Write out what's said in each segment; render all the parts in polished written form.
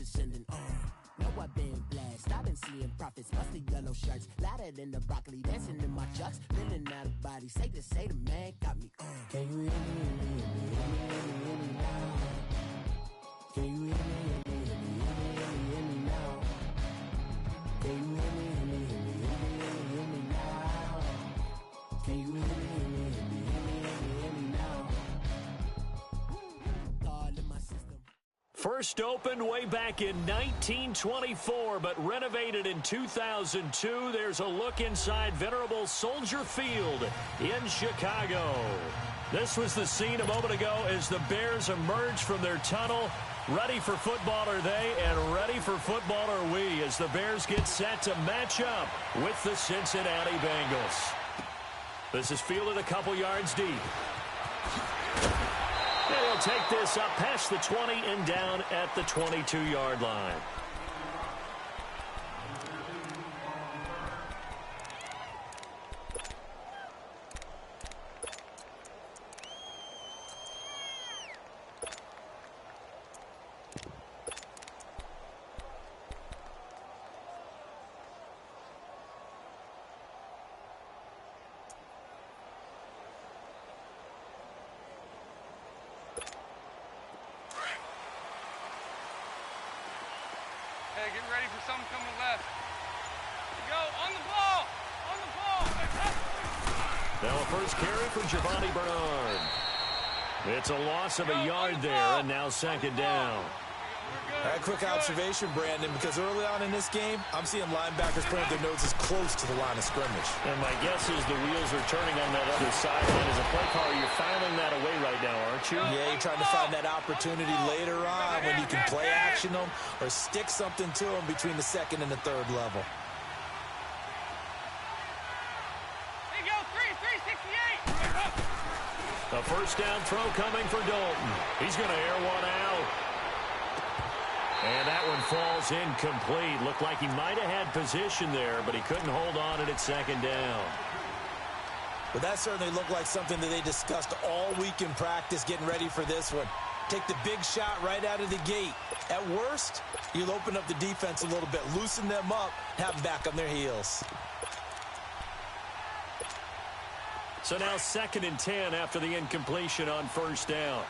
ascending. Now I've been blessed, I've been seeing prophets, mostly yellow shirts, louder than the broccoli, dancing in my chucks, feeling out of body, say the man got me on. Can you hear me, hear me now? Can you hear me, hear me now? Can you hear me, hear me now? Can you hear me, hear me now? God in my system. First opened way back in 1924, but renovated in 2002. There's a look inside venerable Soldier Field in Chicago. This was the scene a moment ago as the Bears emerged from their tunnel. Ready for football are they, and ready for football are we, as the Bears get set to match up with the Cincinnati Bengals. This is fielded a couple yards deep. And he'll take this up past the 20 and down at the 22-yard line. Hey, get ready for something coming left. Go, on the ball! On the ball! Now a first carry for Giovanni Bernard. It's a loss of a yard there, and now second down. A quick observation, Brandon, because early on in this game, I'm seeing linebackers putting their noses close to the line of scrimmage. And my guess is the wheels are turning on that other sideline. As a play caller, you're filing that away right now, aren't you? Yeah, you're trying to find that opportunity later on when you can play action them or stick something to them between the second and the third level. There you go, 368! A first down throw coming for Dalton. He's going to air one out. And that one falls incomplete. Looked like he might have had position there, but he couldn't hold on at second down. But that certainly looked like something that they discussed all week in practice getting ready for this one. Take the big shot right out of the gate. At worst, you'll open up the defense a little bit, loosen them up, have them back on their heels. So now 2nd and 10 after the incompletion on first down.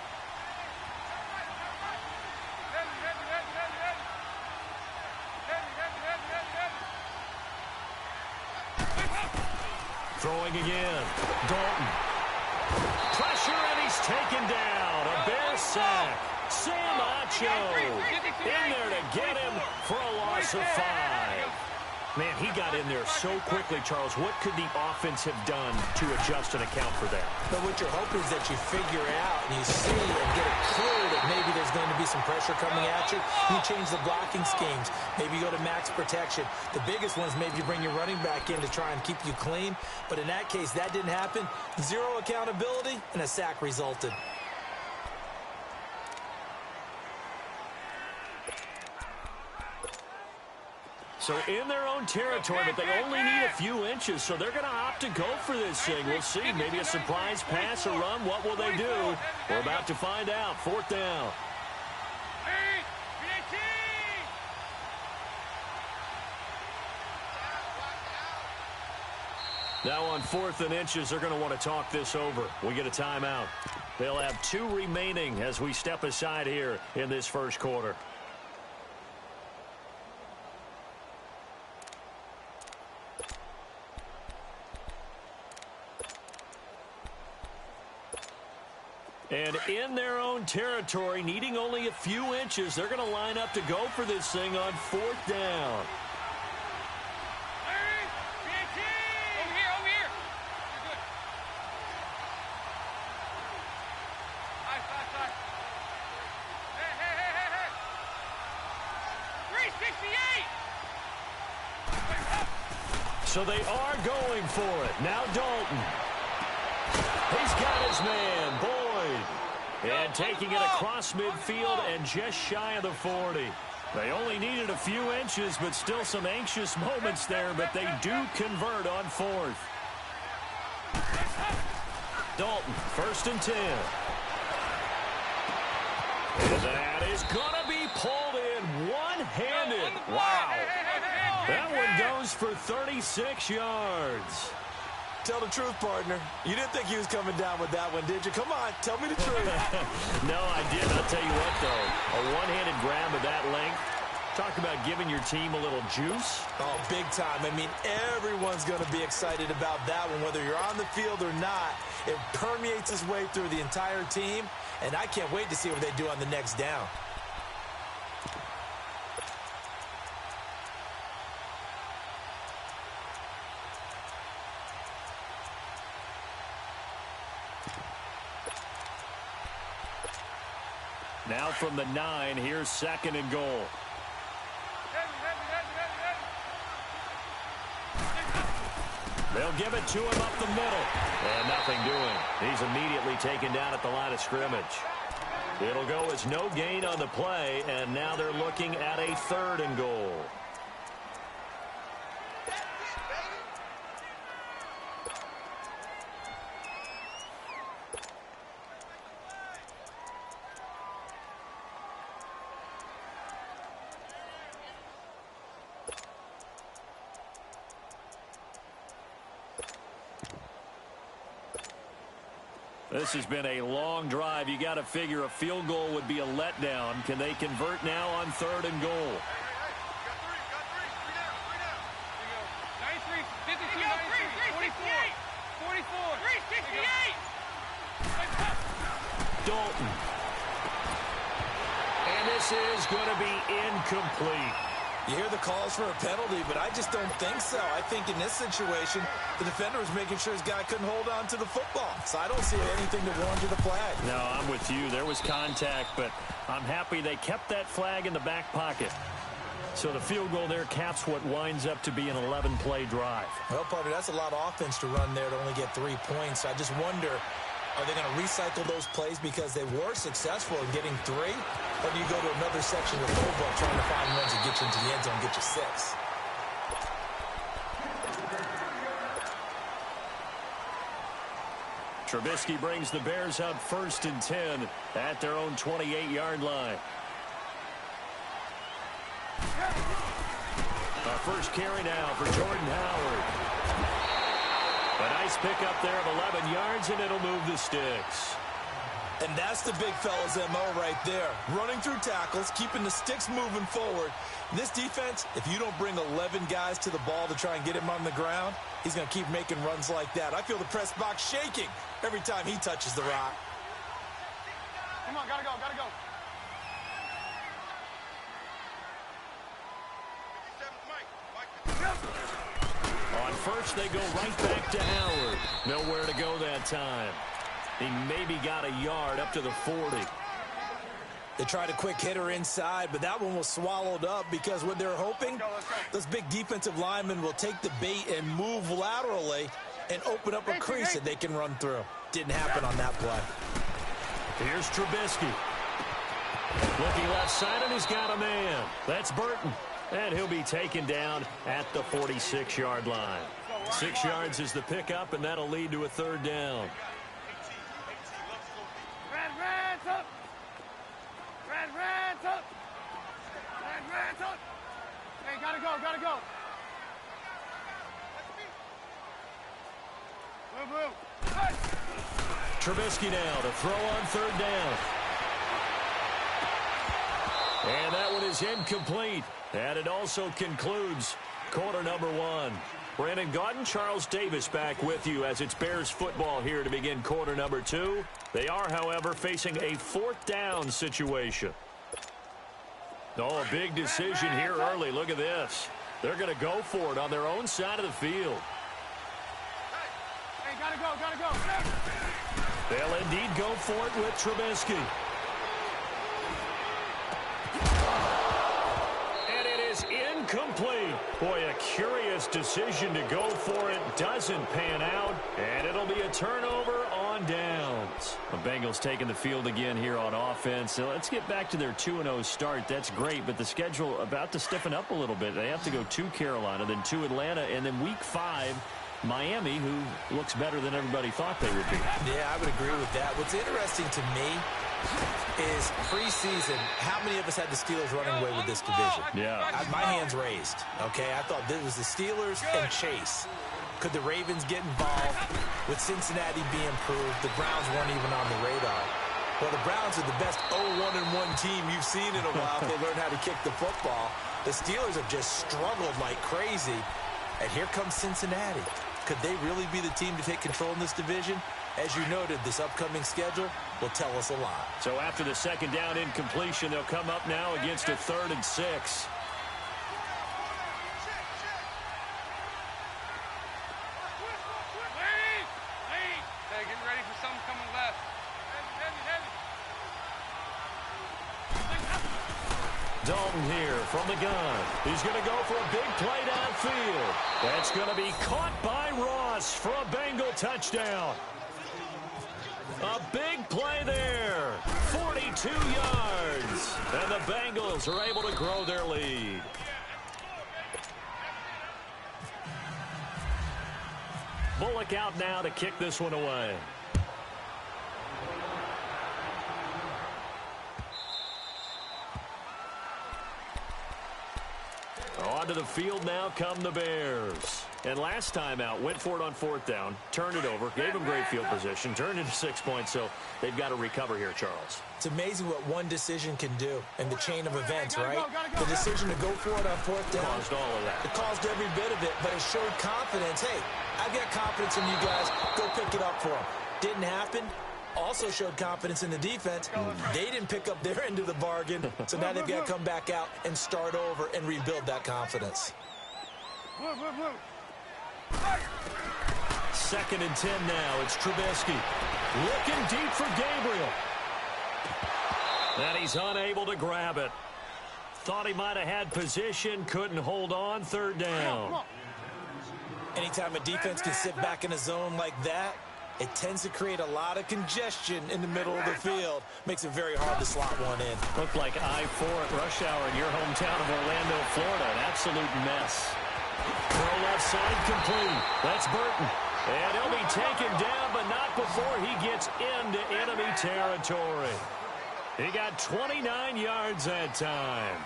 Throwing again. Dalton. Pressure, and he's taken down. A Bear sack. Sam Acho in there to get him for a loss of 5. Man, he got in there so quickly, Charles. What could the offense have done to adjust and account for that? But what you're hoping is that you figure out and you see and get a clue that maybe there's going to be some pressure coming at you. You change the blocking schemes. Maybe you go to max protection. The biggest one is maybe you bring your running back in to try and keep you clean. But in that case, that didn't happen. Zero accountability, and a sack resulted. So in their own territory, but they only need a few inches, so they're going to opt to go for this thing. We'll see. Maybe a surprise pass or run. What will they do? We're about to find out. 4th down. Now on 4th and inches, they're going to want to talk this over. We get a timeout. They'll have 2 remaining as we step aside here in this first quarter. And in their own territory, needing only a few inches, they're going to line up to go for this thing on 4th down. Over here. You're good. Side. Hey. 368! So they are going for it. Now Dalton. He's got his man, Boyd. And taking it across midfield and just shy of the 40. They only needed a few inches, but still some anxious moments there, but they do convert on 4th. Dalton, 1st and 10. And that is going to be pulled in. What for 36 yards. Tell the truth, partner. You didn't think he was coming down with that one, did you? Come on, tell me the truth. No, I did. I'll tell you what, though. A one-handed grab of that length. Talk about giving your team a little juice. Oh, big time. I mean, everyone's going to be excited about that one, whether you're on the field or not. It permeates its way through the entire team, and I can't wait to see what they do on the next down. Now from the 9, here's 2nd and goal. They'll give it to him up the middle. And nothing doing. He's immediately taken down at the line of scrimmage. It'll go as no gain on the play, and now they're looking at a 3rd and goal. This has been a long drive. You got to figure a field goal would be a letdown. Can they convert now on 3rd and goal? Got three down. There you go. 93, 52, 93, 44, 44. 368. Dalton. And this is going to be incomplete. You hear the calls for a penalty, but I just don't think so. I think in this situation, the defender was making sure his guy couldn't hold on to the football. So I don't see anything to warrant the flag. No, I'm with you. There was contact, but I'm happy they kept that flag in the back pocket. So the field goal there caps what winds up to be an 11-play drive. Well, partner, that's a lot of offense to run there to only get 3 points. I just wonder, are they going to recycle those plays because they were successful in getting 3? Or do you go to another section of the football trying to find ones that get you into the end zone and get you 6? Trubisky brings the Bears out 1st and 10 at their own 28-yard line. Our first carry now for Jordan Howard. A nice pickup there of 11 yards, and it'll move the sticks. And that's the big fella's MO right there. Running through tackles, keeping the sticks moving forward. In this defense, if you don't bring 11 guys to the ball to try and get him on the ground, he's going to keep making runs like that. I feel the press box shaking every time he touches the rock. Come on, gotta go. On first, they go right back to Howard. Nowhere to go that time. He maybe got a yard up to the 40. They tried a quick hitter inside, but that one was swallowed up because what they're hoping, those big defensive linemen will take the bait and move laterally and open up a crease that they can run through. Didn't happen on that play. Here's Trubisky. Looking left side, and he's got a man. That's Burton. And he'll be taken down at the 46-yard line. 6 yards is the pickup, and that'll lead to a 3rd down. Hey, gotta go. Move. Trubisky now to throw on 3rd down. And that one is incomplete. And it also concludes quarter number 1. Brandon Gaudin, Charles Davis back with you as it's Bears football here to begin quarter number 2. They are, however, facing a 4th down situation. Oh, a big decision here early. Look at this. They're going to go for it on their own side of the field. Hey, gotta go. They'll indeed go for it with Trubisky. And it is incomplete. Boy, a curious decision to go for it. Doesn't pan out. And it'll be a turnover on downs. The Bengals taking the field again here on offense. So let's get back to their 2-0 start. That's great, but the schedule about to stiffen up a little bit. They have to go to Carolina, then to Atlanta, and then week 5, Miami, who looks better than everybody thought they would be. Yeah, I would agree with that. What's interesting to me is preseason, how many of us had the Steelers running away with this division? Yeah. My hand's raised, okay? I thought this was the Steelers and Chase. Could the Ravens get involved? With Cincinnati being improved, the Browns weren't even on the radar. Well, the Browns are the best 0-1-1 team you've seen in a while if they learn how to kick the football. The Steelers have just struggled like crazy. And here comes Cincinnati. Could they really be the team to take control in this division? As you noted, this upcoming schedule will tell us a lot. So after the second down incompletion, they'll come up now against a 3rd and 6. Hey, get ready for something coming left. Dalton here from the gun. He's going to go for a big play downfield. That's going to be caught by Ross for a Bengal touchdown. A big play there. 42 yards. And the Bengals are able to grow their lead. Bullock out now to kick this one away. Onto the field now come the Bears. And last time out, went for it on 4th down, turned it over, gave them great field position, turned into 6 points, so they've got to recover here, Charles. It's amazing what one decision can do in the chain of events, right? The decision to go for it on 4th down. Caused all of that. It caused every bit of it, but it showed confidence. Hey, I've got confidence in you guys. Go pick it up for them. Didn't happen. Also showed confidence in the defense. They didn't pick up their end of the bargain, so now they've got to come back out and start over and rebuild that confidence. 2nd and 10 now. It's Trubisky. Looking deep for Gabriel. And he's unable to grab it. Thought he might have had position, couldn't hold on. 3rd down. Anytime a defense can sit back in a zone like that, it tends to create a lot of congestion in the middle of the field. Makes it very hard to slot one in. Looked like I-4 at rush hour in your hometown of Orlando, Florida. An absolute mess. Throw left side complete. That's Burton. And he'll be taken down, but not before he gets into enemy territory. He got 29 yards that time.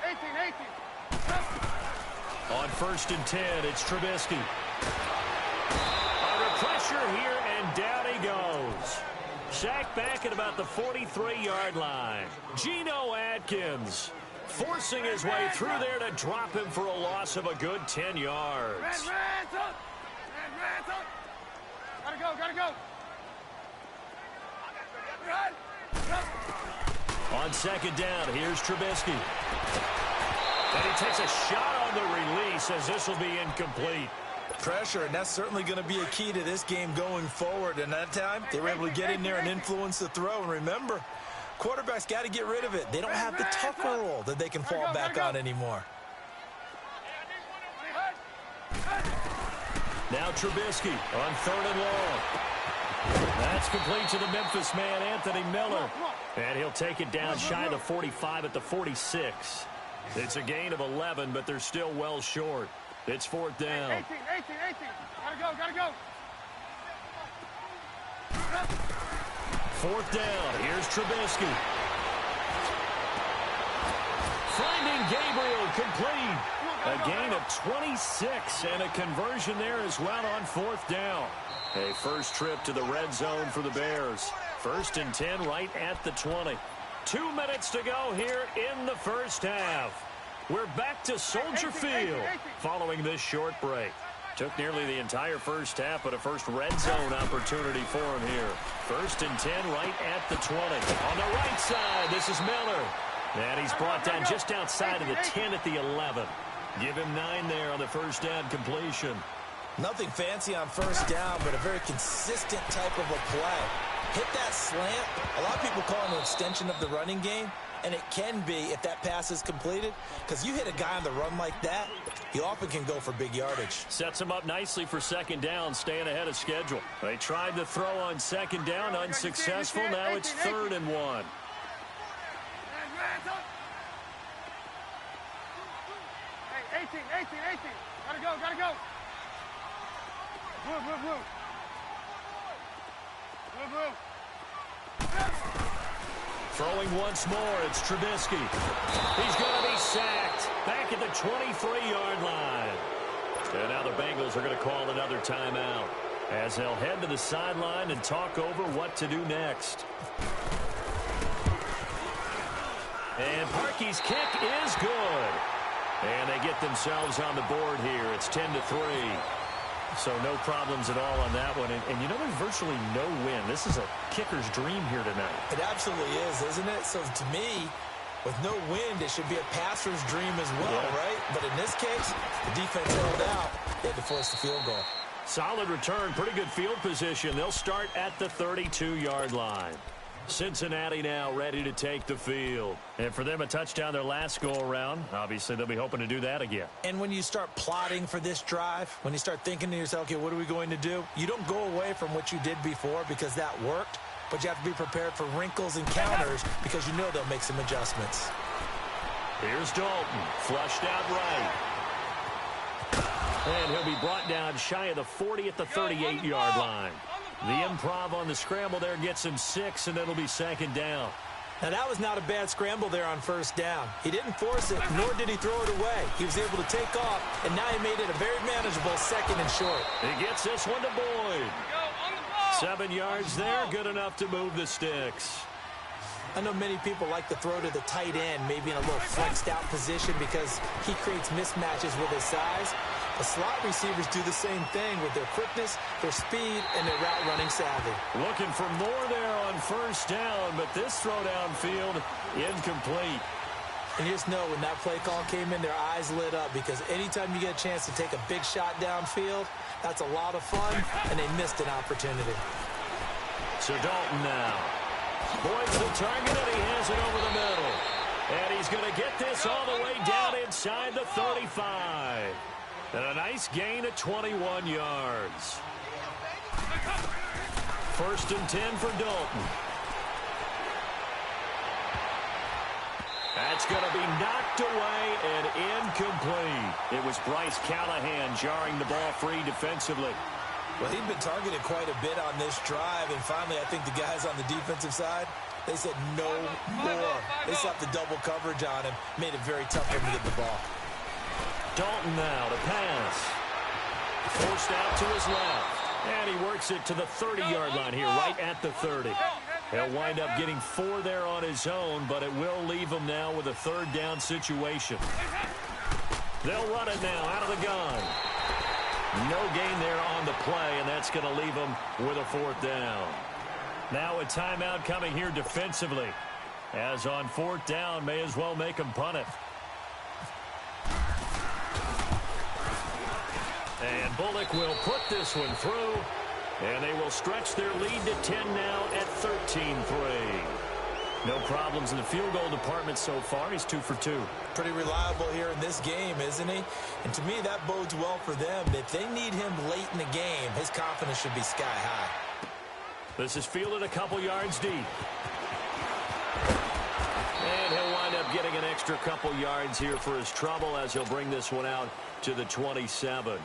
18. On 1st and 10, it's Trubisky. Under pressure here, and down he goes. Sacked back at about the 43-yard line. Geno Atkins forcing his way through there to drop him for a loss of a good 10 yards. Gotta go. On 2nd down, here's Trubisky. And he takes a shot on the release as this will be incomplete. Pressure, and that's certainly going to be a key to this game going forward. And that time, they were able to get in there and influence the throw. And remember, quarterbacks got to get rid of it. They don't have the Tucker rule that they can fall back on anymore. Now Trubisky on 3rd and long. That's complete to the Memphis man, Anthony Miller. And he'll take it down shy of the 45 at the 46. It's a gain of 11, but they're still well short. It's 4th down. 18. Gotta go. 4th down. Here's Trubisky. Finding Gabriel complete. A gain of 26 and a conversion there as well on 4th down. A first trip to the red zone for the Bears. 1st and 10 right at the 20. 2 minutes to go here in the first half. We're back to Soldier Field following this short break. Took nearly the entire first half, but a first red zone opportunity for him here. 1st and 10 right at the 20. On the right side, this is Miller. And he's brought down just outside of the 10 at the 11. Give him 9 there on the first down completion. Nothing fancy on 1st down, but a very consistent type of a play. Hit that slant. A lot of people call it an extension of the running game, and it can be if that pass is completed, because you hit a guy on the run like that, he often can go for big yardage. Sets him up nicely for 2nd down, staying ahead of schedule. They tried to throw on 2nd down, unsuccessful. Now it's 3rd and 1. Hey, 18. Gotta go. Move. Throwing once more, it's Trubisky. He's going to be sacked back at the 23-yard line. And now the Bengals are going to call another timeout as they'll head to the sideline and talk over what to do next. And Parkey's kick is good. And they get themselves on the board here. It's 10-3. So no problems at all on that one. And you know, there's virtually no win. This is a kicker's dream here tonight. It absolutely is, isn't it? So to me, with no wind, it should be a passer's dream as well, right? But in this case, the defense held out. They had to force the field goal. Solid return, pretty good field position. They'll start at the 32-yard line. Cincinnati now ready to take the field. And for them, a touchdown their last go-around. Obviously, they'll be hoping to do that again. And when you start plotting for this drive, when you start thinking to yourself, okay, what are we going to do? You don't go away from what you did before because that worked, but you have to be prepared for wrinkles and counters because you know they'll make some adjustments. Here's Dalton, flushed out right. And he'll be brought down shy of the 40 at the 38-yard line. The improv on the scramble there gets him 6, and it'll be second down. Now, that was not a bad scramble there on first down. He didn't force it, nor did he throw it away. He was able to take off, and now he made it a very manageable second and short. He gets this one to Boyd. 7 yards there, good enough to move the sticks. I know many people like to throw to the tight end, maybe in a little flexed out position because he creates mismatches with his size. The slot receivers do the same thing with their quickness, their speed, and their route running savvy. Looking for more there on first down, but this throw downfield incomplete. And you just know when that play call came in, their eyes lit up because anytime you get a chance to take a big shot downfield, that's a lot of fun, and they missed an opportunity. So Dalton now. Boyd's the target, and he has it over the middle. And he's going to get this all the way down inside the 35. And a nice gain of 21 yards. First and 10 for Dalton. That's going to be knocked away and incomplete. It was Bryce Callahan jarring the ball free defensively. Well, he'd been targeted quite a bit on this drive, and finally I think the guys on the defensive side, they said no more. They slapped the double coverage on him, made it very tough for him to get the ball. Dalton now to pass. Forced out to his left. And he works it to the 30-yard line here, right at the 30. He'll wind up getting 4 there on his own, but it will leave him now with a third down situation. They'll run it now out of the gun. No gain there on the play, and that's going to leave him with a 4th down. Now a timeout coming here defensively. As on 4th down, may as well make him punt it. And Bullock will put this one through, and they will stretch their lead to 10 now at 13-3. No problems in the field goal department so far. He's 2 for 2. Pretty reliable here in this game, isn't he? And to me, that bodes well for them. If they need him late in the game, his confidence should be sky high. This is fielded a couple yards deep. And he'll wind up getting an extra couple yards here for his trouble as he'll bring this one out to the 27.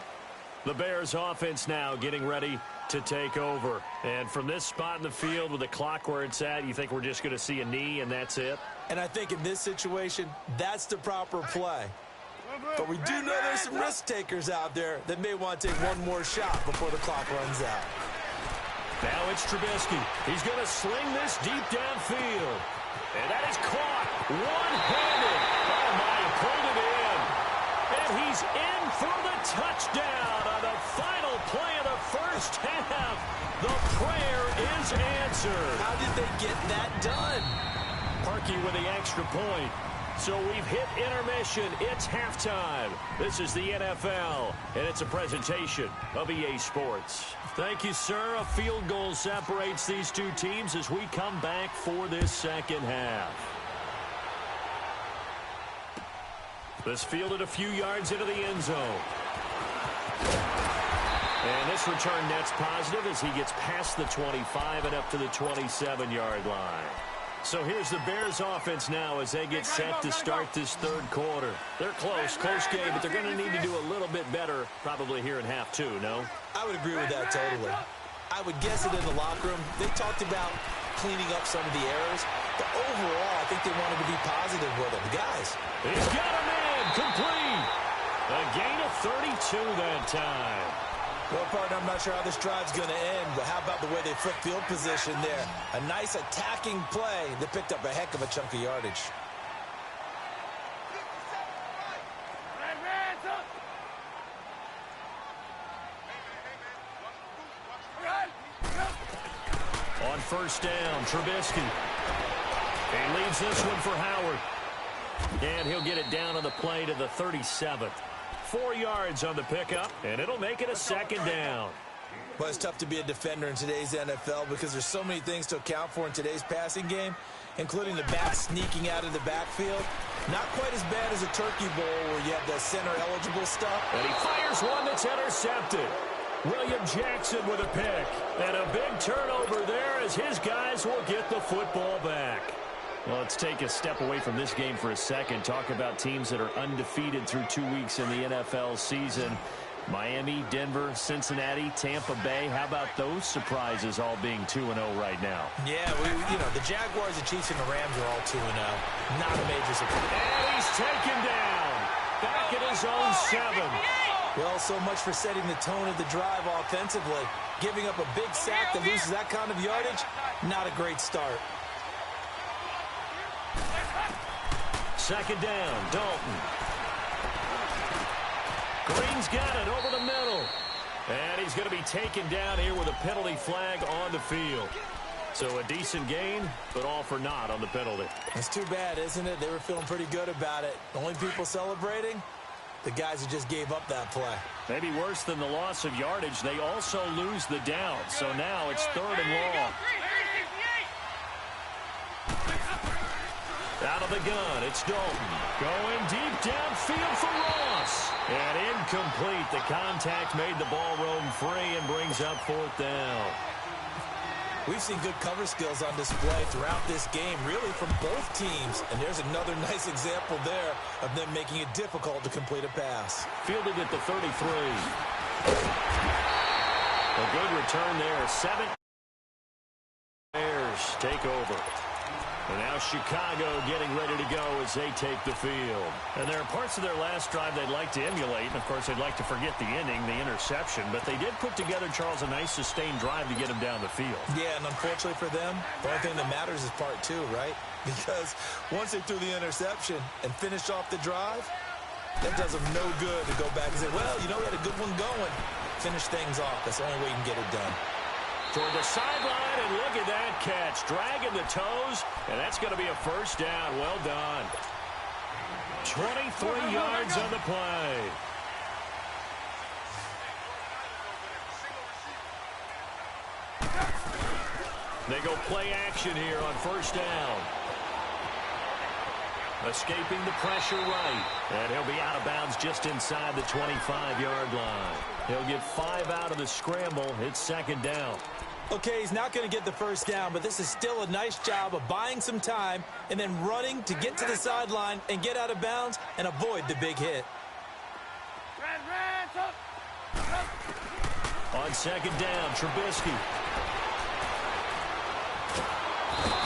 The Bears offense now getting ready to take over. And from this spot in the field with the clock where it's at, you think we're just going to see a knee and that's it? And I think in this situation, that's the proper play. But we do know there's some risk takers out there that may want to take one more shot before the clock runs out. Now it's Trubisky. He's going to sling this deep downfield. And that is caught one-handed. Oh, my, pulled it in. And he's in for the touchdown on the final play of the first half. The prayer is answered. How did they get that done? Parkey with the extra point. So we've hit intermission. It's halftime. This is the NFL, and it's a presentation of EA Sports. Thank you, sir. A field goal separates these two teams as we come back for this second half. This fielded a few yards into the end zone. And this return net's positive as he gets past the 25 and up to the 27-yard line. So here's the Bears offense now as they get set to start this third quarter. They're close game, but they're going to need to do a little bit better probably here in half 2, no? I would agree with that totally. I would guess it in the locker room. They talked about cleaning up some of the errors. But overall, I think they wanted to be positive with him. Guys. He's got him in. Complete. A gain of 32 that time. Well, partner, I'm not sure how this drive's going to end, but how about the way they flipped field position there? A nice attacking play that picked up a heck of a chunk of yardage. On first down, Trubisky. He leaves this one for Howard. And he'll get it down on the play to the 37th. 4 yards on the pickup, and it'll make it a second down. Well, it's tough to be a defender in today's NFL because there's so many things to account for in today's passing game, including the back sneaking out of the backfield. Not quite as bad as a turkey bowl where you have the center-eligible stuff. And he fires one that's intercepted. William Jackson with a pick. And a big turnover there as his guys will get the football back. Well, let's take a step away from this game for a second. Talk about teams that are undefeated through 2 weeks in the NFL season. Miami, Denver, Cincinnati, Tampa Bay. How about those surprises all being 2-0 right now? Yeah, the Jaguars, the Chiefs, and the Rams are all 2-0. Not a major surprise. And he's taken down. Back at his own 7. Well, so much for setting the tone of the drive offensively. Giving up a big sack that loses that kind of yardage, not a great start. Second down, Dalton. Green's got it over the middle. And he's going to be taken down here with a penalty flag on the field. So a decent gain, but all for naught on the penalty. It's too bad, isn't it? They were feeling pretty good about it. The only people celebrating, the guys who just gave up that play. Maybe worse than the loss of yardage, they also lose the down. So now it's 3rd and long. Out of the gun, it's Dalton. Going deep downfield for Ross. And incomplete. The contact made the ball roam free and brings up 4th down. We've seen good cover skills on display throughout this game, really from both teams. And there's another nice example there of them making it difficult to complete a pass. Fielded at the 33. A good return there. 7 Bears take over. And now Chicago getting ready to go as they take the field. And there are parts of their last drive they'd like to emulate. And, of course, they'd like to forget the ending, the interception. But they did put together, Charles, a nice sustained drive to get them down the field. Yeah, and unfortunately for them, the only thing that matters is part 2, right? Because once they threw the interception and finished off the drive, that does them no good to go back and say, well, we had a good one going. Finish things off. That's the only way you can get it done. Toward the sideline, and look at that catch. Dragging the toes, and that's going to be a first down. Well done. 23 yards on the play. They go play action here on first down. Escaping the pressure right. And he'll be out of bounds just inside the 25-yard line. He'll get 5 out of the scramble. It's second down. Okay, he's not going to get the first down, but this is still a nice job of buying some time and then running to get to the sideline and get out of bounds and avoid the big hit. On second down, Trubisky.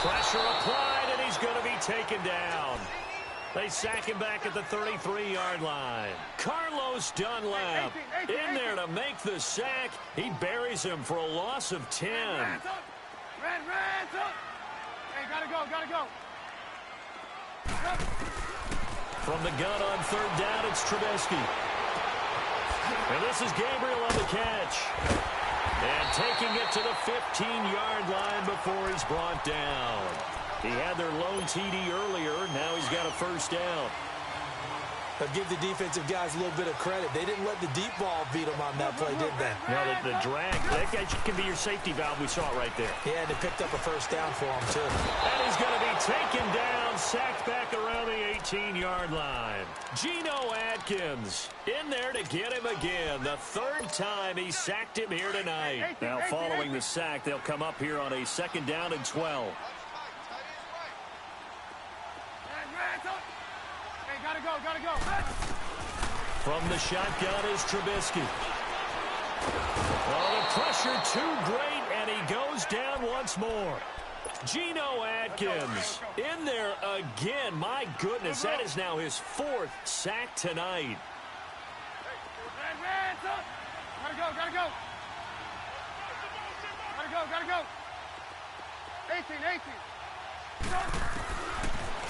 Pressure applied, and he's going to be taken down. They sack him back at the 33-yard line. Carlos Dunlap in there to make the sack. He buries him for a loss of 10. Hey, gotta go. From the gun on third down, it's Trubisky. And this is Gabriel on the catch. And taking it to the 15-yard line before he's brought down. He had their lone TD earlier. Now he's got a first down. But give the defensive guys a little bit of credit. They didn't let the deep ball beat them on that play, did they? No, the drag, that can be your safety valve. We saw it right there. Yeah, and they picked up a first down for him, too. And he's going to be taken down, sacked back around the 18-yard line. Geno Atkins in there to get him again. The 3rd time he sacked him here tonight. Now, following the sack, they'll come up here on a second down and 12. Gotta go. From the shotgun is Trubisky. Oh, the pressure too great, and he goes down once more. Geno Atkins in there again. My goodness, that is now his 4th sack tonight. Gotta go. Gotta go. 18.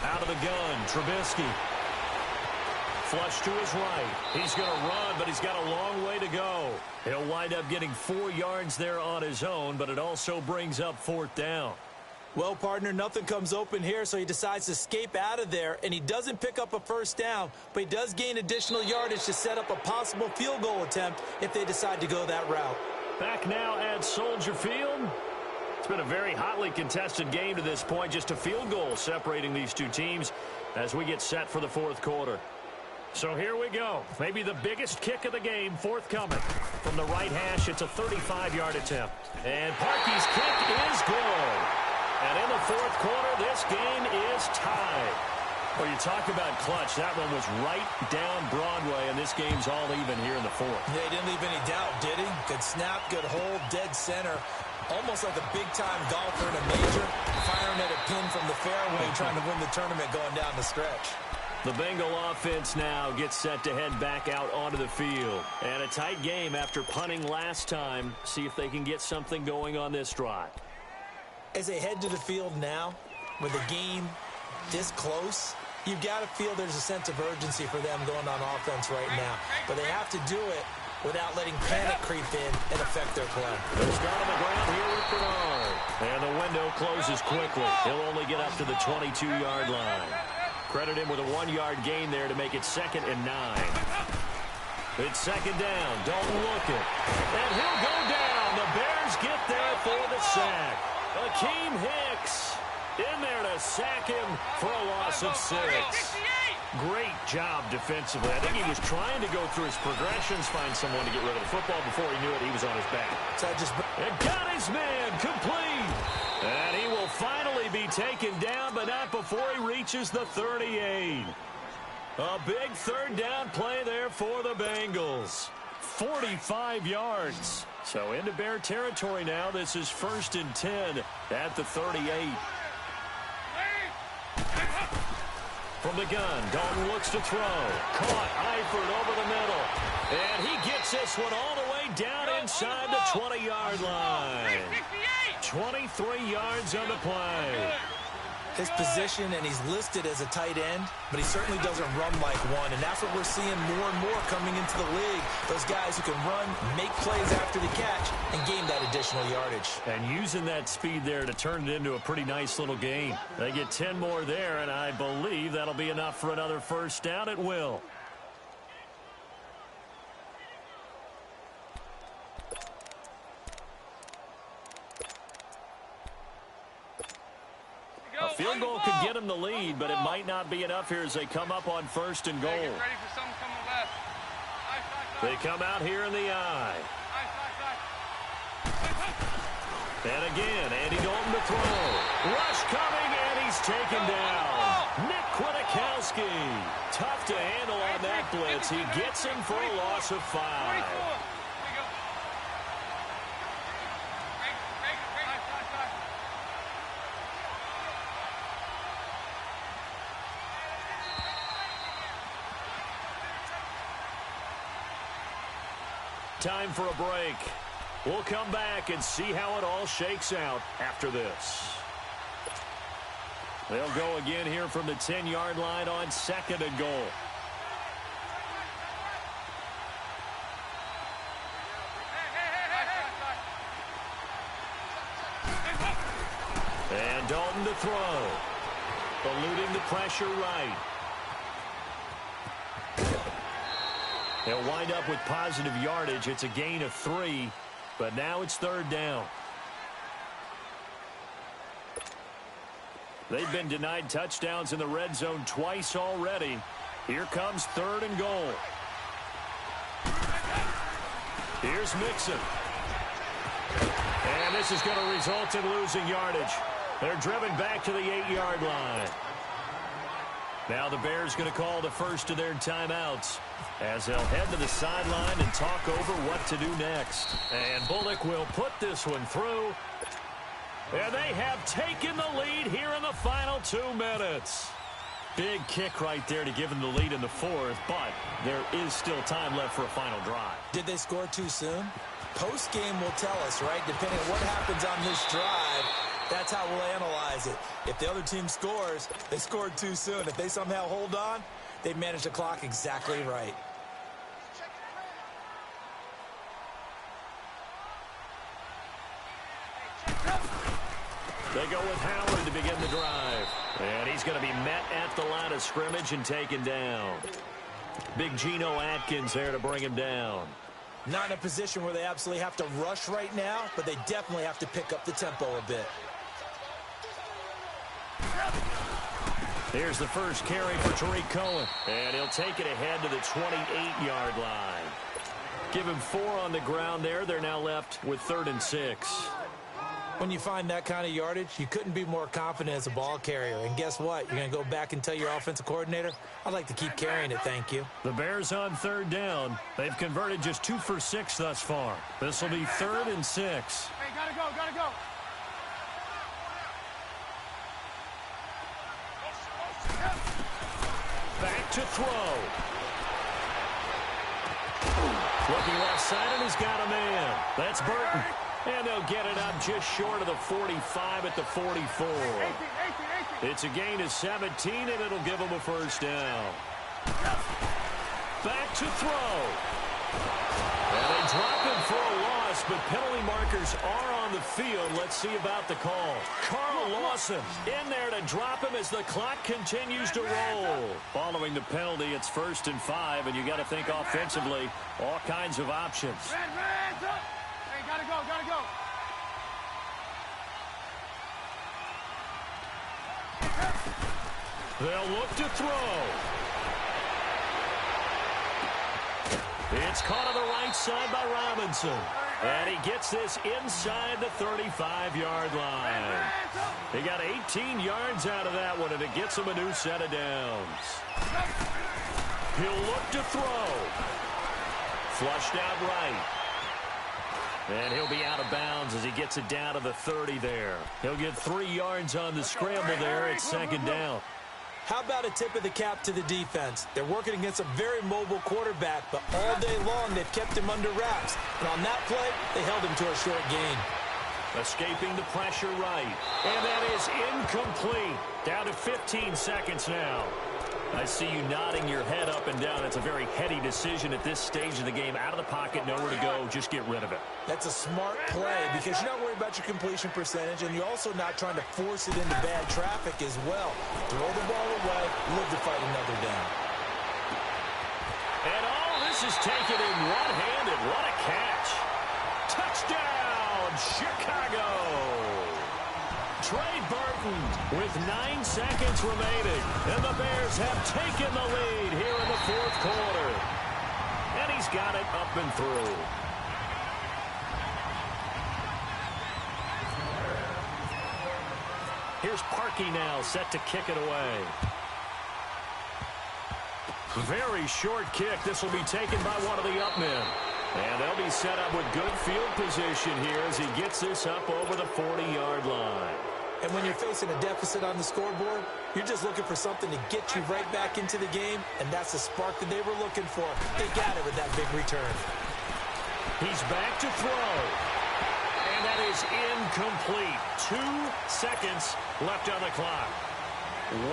Out of the gun, Trubisky. Flush to his right. He's going to run, but he's got a long way to go. He'll wind up getting 4 yards there on his own, but it also brings up 4th down. Well, partner, nothing comes open here, so he decides to escape out of there, and he doesn't pick up a first down, but he does gain additional yardage to set up a possible field goal attempt if they decide to go that route. Back now at Soldier Field. It's been a very hotly contested game to this point, just a field goal separating these two teams as we get set for the 4th quarter. So here we go. Maybe the biggest kick of the game forthcoming. From the right hash, it's a 35-yard attempt. And Parkey's kick is good. And in the 4th quarter, this game is tied. Well, you talk about clutch. That one was right down Broadway, and this game's all even here in the 4th. Yeah, he didn't leave any doubt, did he? Good snap, good hold, dead center. Almost like a big-time golfer in a major, firing at a pin from the fairway, trying to win the tournament going down the stretch. The Bengal offense now gets set to head back out onto the field. And a tight game after punting last time. See if they can get something going on this drive. As they head to the field now, with the game this close, you've got to feel there's a sense of urgency for them going on offense right now. But they have to do it without letting panic creep in and affect their play. They'll start on the ground here with Bernard. And the window closes quickly. He'll only get up to the 22-yard line. Credit him with a 1-yard gain there to make it 2nd and 9. It's 2nd down. Dalton looking. And he'll go down. The Bears get there for the sack. Akeem Hicks in there to sack him for a loss of 6. Great job defensively. I think he was trying to go through his progressions, find someone to get rid of the football. Before he knew it, he was on his back. And got his man complete. And he will finally be taken down, but not before he reaches the 38. A big 3rd down play there for the Bengals. 45 yards. So into Bear territory now. This is 1st and 10 at the 38. From the gun, Dalton looks to throw. Caught, Eifert over the middle. And he gets this one all the way down inside the 20-yard line. 23 yards on the play. His position, and he's listed as a tight end, but he certainly doesn't run like one, and that's what we're seeing more and more coming into the league. Those guys who can run, make plays after the catch, and gain that additional yardage. And using that speed there to turn it into a pretty nice little game. They get 10 more there, and I believe that'll be enough for another 1st down. It will. A field goal could get them the lead, but it might not be enough here as they come up on 1st and goal. Get ready for something coming left. They come out here in the eye. And again, Andy Dalton to throw. Rush coming, and he's taken down. Nick Kwiatkowski. Tough to handle on that blitz. He gets him for a loss of 5. Time for a break. We'll come back and see how it all shakes out after this. They'll go again here from the 10-yard line on 2nd and goal. And Dalton to throw. Eluding the pressure right. They'll wind up with positive yardage. It's a gain of 3, but now it's 3rd down. They've been denied touchdowns in the red zone twice already. Here comes 3rd and goal. Here's Mixon. And this is going to result in losing yardage. They're driven back to the 8-yard line. Now the Bears going to call the first of their timeouts as they'll head to the sideline and talk over what to do next. And Bullock will put this one through. And they have taken the lead here in the final 2 minutes. Big kick right there to give them the lead in the fourth, but there is still time left for a final drive. Did they score too soon? Post-game will tell us, right? Depending on what happens on this drive, that's how we'll analyze it. If the other team scores, they scored too soon. If they somehow hold on, they managed the clock exactly right. They go with Howard to begin the drive. And he's going to be met at the line of scrimmage and taken down. Big Geno Atkins there to bring him down. Not in a position where they absolutely have to rush right now, but they definitely have to pick up the tempo a bit. Here's the first carry for Tariq Cohen. And he'll take it ahead to the 28-yard line. Give him 4 on the ground there. They're now left with 3rd and 6. When you find that kind of yardage, you couldn't be more confident as a ball carrier. And guess what? You're going to go back and tell your offensive coordinator, I'd like to keep carrying it, thank you. The Bears on 3rd down. They've converted just 2 for 6 thus far. This will be 3rd and 6. Hey, gotta go, gotta go. Back to throw. Looking left side, and he's got a man. That's Burton. And they'll get it up just short of the 45 at the 44. It's a gain of 17, and it'll give them a first down. Back to throw. And they drop him for a loss, but penalty markers are on the field. Let's see about the call. Carl Lawson in there to drop him as the clock continues to roll. Following the penalty, it's 1st and 5, and you got to think offensively, all kinds of options. Reds up. Hey, gotta go, gotta go. They'll look to throw. It's caught on the right side by Robinson. And he gets this inside the 35-yard line. He got 18 yards out of that one, and it gets him a new set of downs. He'll look to throw. Flushed out right. And he'll be out of bounds as he gets it down to the 30 there. He'll get 3 yards on the scramble there. It's 2nd down. How about a tip of the cap to the defense? They're working against a very mobile quarterback, but all day long they've kept him under wraps. And on that play, they held him to a short gain. Escaping the pressure right. And that is incomplete. Down to 15 seconds now. I see you nodding your head up and down. It's a very heady decision at this stage of the game. Out of the pocket, nowhere to go. Just get rid of it. That's a smart play because you're not worried about your completion percentage, and you're also not trying to force it into bad traffic as well. Throw the ball away, live to fight another down. And all this is taken in one-handed. What a catch. Touchdown, Chicago. Trey Burton with 9 seconds remaining. And the Bears have taken the lead here in the 4th quarter. And he's got it up and through. Here's Parkey now, set to kick it away. Very short kick. This will be taken by one of the up men. And they'll be set up with good field position here as he gets this up over the 40-yard line. And when you're facing a deficit on the scoreboard, you're just looking for something to get you right back into the game, and that's the spark that they were looking for. They got it with that big return. He's back to throw. And that is incomplete. 2 seconds left on the clock.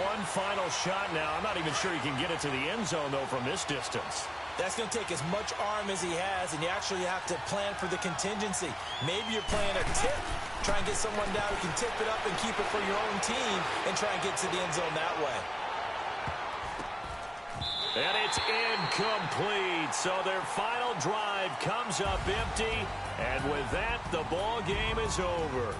One final shot now. I'm not even sure he can get it to the end zone, though, from this distance. That's going to take as much arm as he has, and you actually have to plan for the contingency. Maybe you're playing a tip. Try and get someone down who can tip it up and keep it for your own team and try and get to the end zone that way. And it's incomplete. So their final drive comes up empty. And with that, the ball game is over.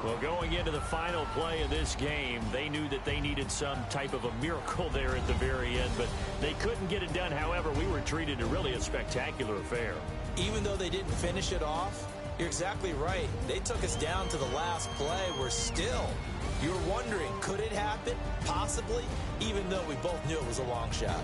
Well, going into the final play of this game, they knew that they needed some type of a miracle there at the very end, but they couldn't get it done. However, we were treated to really a spectacular affair. Even though they didn't finish it off, you're exactly right. They took us down to the last play. We're still, you're wondering, could it happen? Possibly, even though we both knew it was a long shot.